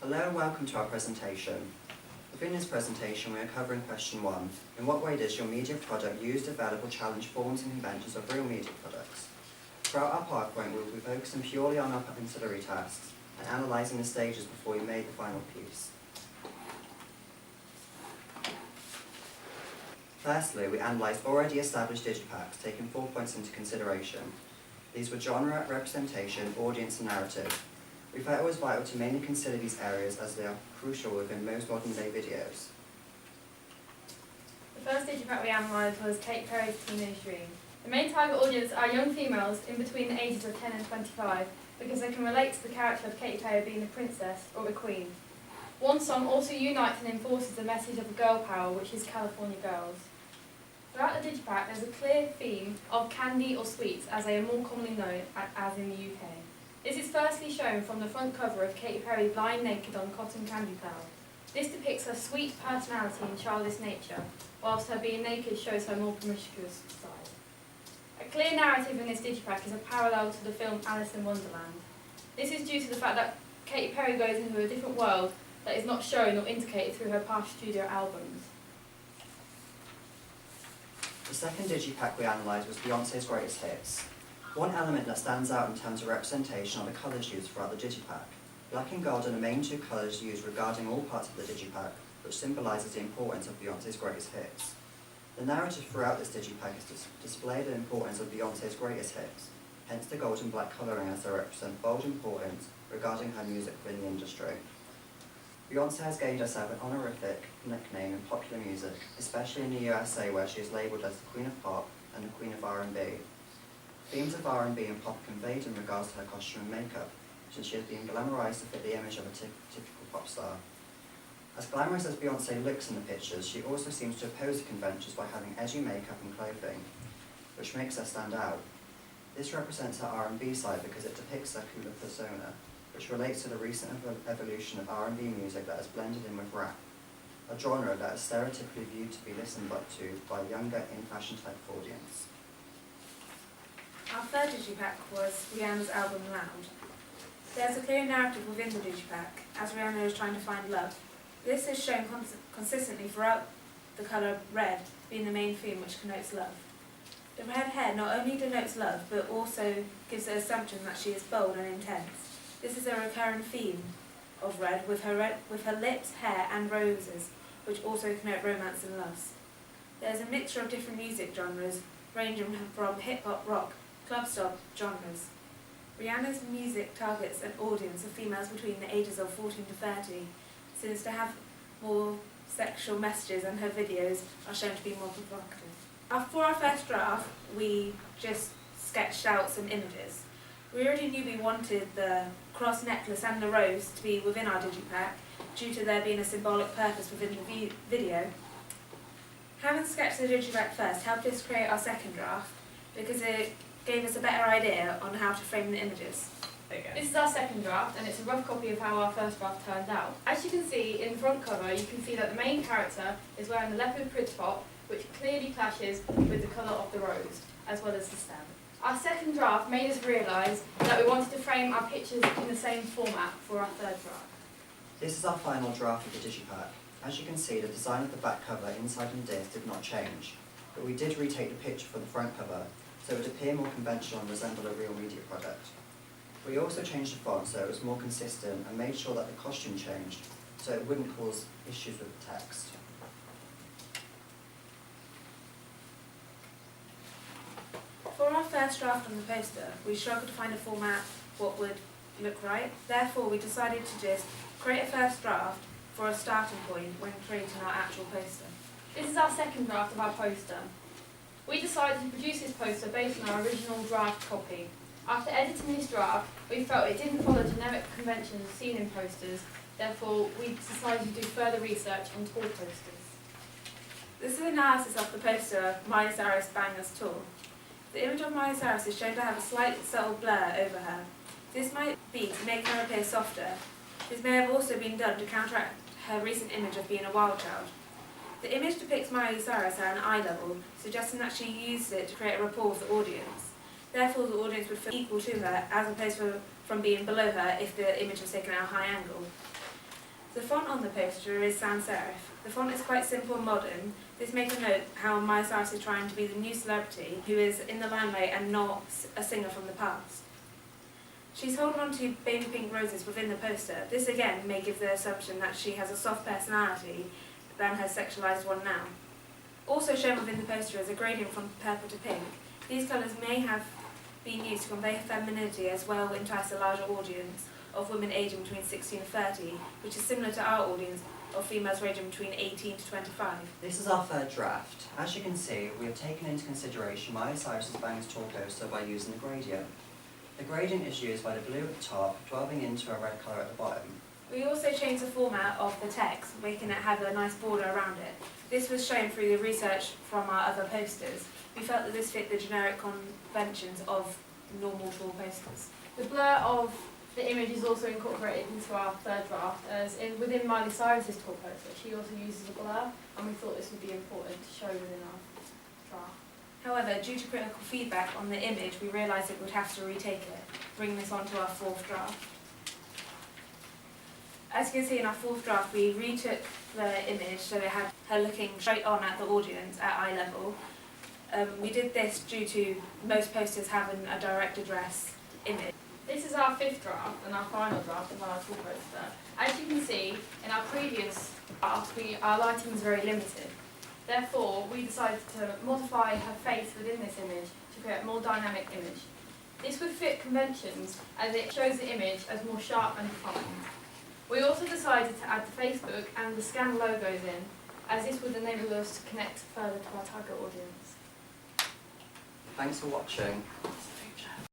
Hello and welcome to our presentation. Within this presentation we are covering question 1. In what way does your media product use, develop or challenge forms and conventions of real media products? Throughout our PowerPoint we will be focusing purely on our ancillary tasks and analysing the stages before we make the final piece. Firstly, we analysed already established digipacks, taking 4 points into consideration. These were genre, representation, audience and narrative. We felt it was vital to mainly consider these areas as they are crucial within most modern day videos. The first digipack we analysed was Katy Perry's Teenage Dream. The main target audience are young females in between the ages of 10 and 25 because they can relate to the character of Katy Perry being a princess or a queen. One song also unites and enforces the message of girl power, which is California Girls. Throughout the digipack there is a clear theme of candy or sweets, as they are more commonly known as in the UK. This is firstly shown from the front cover of Katy Perry lying naked on cotton candy cloud. This depicts her sweet personality and childish nature, whilst her being naked shows her more promiscuous side. A clear narrative in this digipack is a parallel to the film Alice in Wonderland. This is due to the fact that Katy Perry goes into a different world that is not shown or indicated through her past studio albums. The second digipack we analysed was Beyoncé's Greatest Hits. One element that stands out in terms of representation are the colours used throughout the digipack. Black and gold are the main two colours used regarding all parts of the digipack, which symbolises the importance of Beyoncé's greatest hits. The narrative throughout this digipack is to display the importance of Beyoncé's greatest hits, hence the gold and black colouring as they represent bold importance regarding her music within the industry. Beyoncé has gained herself an honorific nickname in popular music, especially in the USA where she is labelled as the Queen of Pop and the Queen of R&B. Themes of R&B and pop are conveyed in regards to her costume and makeup, since she has been glamorised to fit the image of a typical pop star. As glamorous as Beyoncé looks in the pictures, she also seems to oppose the conventions by having edgy makeup and clothing, which makes her stand out. This represents her R&B side because it depicts her cooler persona, which relates to the recent evolution of R&B music that is blended in with rap, a genre that is stereotypically viewed to be listened to by a younger, in-fashion type of audience. Our third digipack was Rihanna's album Loud. There's a clear narrative within the digipack, as Rihanna is trying to find love. This is shown consistently throughout, the colour red being the main theme which connotes love. The red hair not only denotes love, but also gives the assumption that she is bold and intense. This is a recurring theme of red, with her lips, hair and roses, which also connote romance and lust. There is a mixture of different music genres, ranging from hip-hop, rock, club-stop genres. Rihanna's music targets an audience of females between the ages of 14 to 30, since to have more sexual messages and her videos are shown to be more provocative. For our first draft, we just sketched out some images. We already knew we wanted the cross necklace and the rose to be within our digipack, due to there being a symbolic purpose within the video. Having sketched the digipack first helped us create our second draft, because it gave us a better idea on how to frame the images. This is our second draft, and it's a rough copy of how our first draft turned out. As you can see in the front cover, you can see that the main character is wearing the leopard print top, which clearly clashes with the colour of the rose, as well as the stem. Our second draft made us realise that we wanted to frame our pictures in the same format for our third draft. This is our final draft of the digipack. As you can see, the design of the back cover inside the disc did not change, but we did retake the picture for the front cover, so it would appear more conventional and resemble a real media product. We also changed the font so it was more consistent and made sure that the costume changed, so it wouldn't cause issues with the text. For our first draft on the poster, we struggled to find a format what would look right. Therefore, we decided to just create a first draft for a starting point when creating our actual poster. This is our second draft of our poster. We decided to produce this poster based on our original draft copy. After editing this draft, we felt it didn't follow generic conventions seen in posters, therefore we decided to do further research on tour posters. This is an analysis of the poster Miley Cyrus Bangers Tour. The image of Miley Cyrus is shown to have a slight subtle blur over her. This might be to make her appear softer. This may have also been done to counteract her recent image of being a wild child. The image depicts Miley Cyrus at an eye level, suggesting that she used it to create a rapport with the audience. Therefore, the audience would feel equal to her, as opposed from being below her if the image was taken at a high angle. The font on the poster is sans serif. The font is quite simple and modern. This makes a note how Miley Cyrus is trying to be the new celebrity who is in the limelight and not a singer from the past. She's holding on to baby pink roses within the poster. This again may give the assumption that she has a soft personality than her sexualised one now. Also shown within the poster is a gradient from purple to pink. These colours may have been used to convey femininity as well as entice a larger audience of women aging between 16 and 30, which is similar to our audience of females ranging between 18 to 25. This is our third draft. As you can see, we have taken into consideration Miley Cyrus's Bangs Tour coaster by using the gradient. The gradient is used by the blue at the top, delving into a red colour at the bottom. We also changed the format of the text, making it have a nice border around it. This was shown through the research from our other posters. We felt that this fit the generic conventions of normal tour posters. The blur of the image is also incorporated into our third draft, as within Miley Cyrus's tour poster, she also uses a blur, and we thought this would be important to show within our draft. However, due to critical feedback on the image, we realised that we'd have to retake it, bring this onto our fourth draft. As you can see in our fourth draft, we retook the image so it had her looking straight on at the audience at eye level. We did this due to most posters having a direct address image. This is our fifth draft and our final draft of our tour poster. As you can see, in our previous draft, our lighting was very limited. Therefore, we decided to modify her face within this image to create a more dynamic image. This would fit conventions as it shows the image as more sharp and defined. We also decided to add the Facebook and the scan logos in, as this would enable us to connect further to our target audience. Thanks for watching.